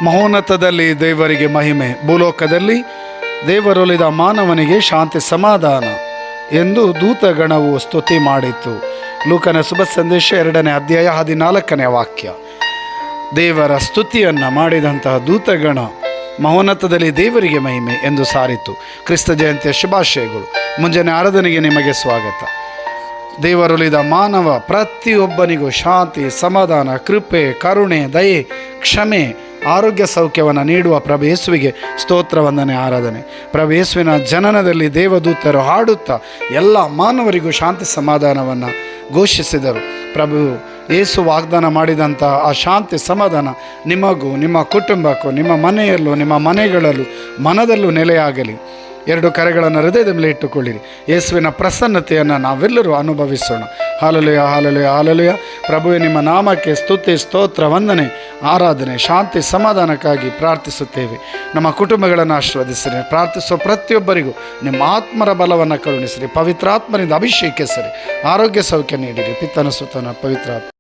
ಮಹೋನ್ನತದಲ್ಲಿ ದೇವರಿಗೆ ಮಹಿಮೆ, ಭೂಲೋಕದಲ್ಲಿ ದೇವರೊಲಿದ ಮಾನವನಿಗೆ ಶಾಂತಿ ಸಮಾಧಾನ ಎಂದು ದೂತಗಣವು ಸ್ತುತಿ ಮಾಡಿತು. ಲೂಕನ ಶುಭ ಸಂದೇಶ 2ನೇ ಅಧ್ಯಾಯ 14ನೇ ವಾಕ್ಯ. ದೇವರ ಸ್ತುತಿಯನ್ನು ಮಾಡಿದಂತಹ ದೂತಗಣ ಮಹೋನ್ನತದಲ್ಲಿ ದೇವರಿಗೆ ಮಹಿಮೆ ಎಂದು ಸಾರಿತು. ಕ್ರಿಸ್ತ ಜಯಂತಿಯ ಶುಭಾಶಯಗಳು. ಮುಂಜಾನೆ ಆರಾಧನೆಗೆ ನಿಮಗೆ ಸ್ವಾಗತ. ದೇವರೊಲಿದ ಮಾನವ ಪ್ರತಿಯೊಬ್ಬನಿಗೂ ಶಾಂತಿ, ಸಮಾಧಾನ, ಕೃಪೆ, ಕರುಣೆ, ದಯೆ, ಕ್ಷಮೆ, ಆರೋಗ್ಯ ಸೌಖ್ಯವನ್ನು ನೀಡುವ ಪ್ರಭು ಯೇಸುವಿಗೆ ಸ್ತೋತ್ರ, ವಂದನೆ, ಆರಾಧನೆ. ಪ್ರಭು ಯೇಸುವಿನ ಜನನದಲ್ಲಿ ದೇವದೂತರು ಹಾಡುತ್ತಾ ಎಲ್ಲ ಮಾನವರಿಗೂ ಶಾಂತಿ ಸಮಾಧಾನವನ್ನು ಘೋಷಿಸಿದರು. ಪ್ರಭು ಯೇಸು ವಾಗ್ದಾನ ಮಾಡಿದಂಥ ಆ ಶಾಂತಿ ಸಮಾಧಾನ ನಿಮಗೂ, ನಿಮ್ಮ ಕುಟುಂಬಕ್ಕೂ, ನಿಮ್ಮ ಮನೆಯಲ್ಲೂ, ನಿಮ್ಮ ಮನೆಗಳಲ್ಲೂ, ಮನದಲ್ಲೂ ನೆಲೆಯಾಗಲಿ. 2 ಕರೆಗಳನ್ನು ಹೃದಯದ ಮೇಲೆ ಇಟ್ಟುಕೊಳ್ಳಿರಿ. ಯೇಸುವಿನ ಪ್ರಸನ್ನತೆಯನ್ನು ನಾವೆಲ್ಲರೂ ಅನುಭವಿಸೋಣ. Hallelujah, hallelujah, hallelujah. ಪ್ರಭುವೇ, ನಿಮ್ಮ ನಾಮಕ್ಕೆ ಸ್ತುತಿ, ಸ್ತೋತ್ರ, ವಂದನೆ, ಆರಾಧನೆ, ಶಾಂತಿ ಸಮಾಧಾನಕ್ಕಾಗಿ ಪ್ರಾರ್ಥಿಸುತ್ತೇವೆ. ನಮ್ಮ ಕುಟುಂಬಗಳನ್ನು ಆಶೀರ್ವದಿಸಿರಿ. ಪ್ರಾರ್ಥಿಸುವ ಪ್ರತಿಯೊಬ್ಬರಿಗೂ ನಿಮ್ಮ ಆತ್ಮರ ಬಲವನ್ನು ಕರುಣಿಸಿರಿ. ಪವಿತ್ರಾತ್ಮರಿಂದ ಅಭಿಷೇಕಿಸಿರಿ. ಆರೋಗ್ಯ ಸೌಖ್ಯ ನೀಡಿರಿ. ಪಿತನ ಸುತನ ಪವಿತ್ರಾತ್ಮ